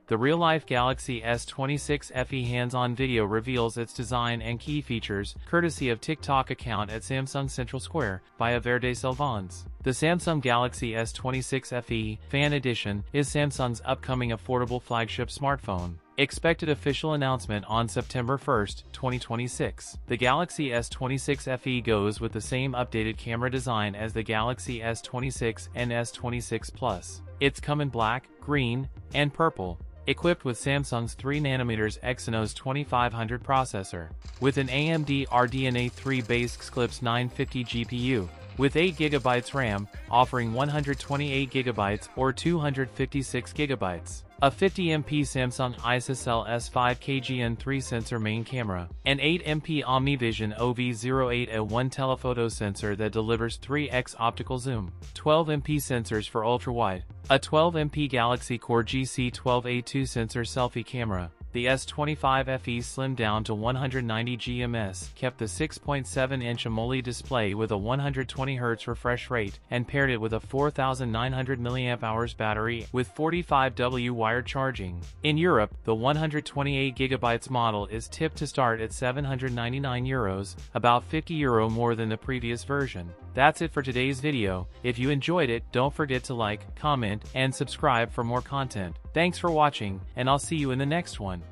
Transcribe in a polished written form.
The real-life Galaxy S26 FE hands-on video reveals its design and key features, courtesy of TikTok account at Samsung Central Square, via Verde Selvans. The Samsung Galaxy S26 FE Fan Edition is Samsung's upcoming affordable flagship smartphone. Expected official announcement on September 1, 2026. The Galaxy S26 FE goes with the same updated camera design as the Galaxy S26 and S26 Plus. It's come in black, green, and purple, equipped with Samsung's 3nm Exynos 2500 processor, with an AMD RDNA 3 base Xclipse 950 GPU, with 8GB RAM, offering 128GB or 256GB. A 50MP Samsung ISOCELL S5 KGN3 sensor main camera, an 8MP OmniVision OV08A1 telephoto sensor that delivers 3x optical zoom, 12MP sensors for ultrawide, a 12MP Galaxy Core GC12A2 sensor selfie camera. The S25 FE slimmed down to 190 GMS, kept the 6.7-inch AMOLED display with a 120Hz refresh rate, and paired it with a 4,900 mAh battery with 45W wired charging. In Europe, the 128GB model is tipped to start at €799, about €50 more than the previous version. That's it for today's video. If you enjoyed it, don't forget to like, comment, and subscribe for more content. Thanks for watching, and I'll see you in the next one.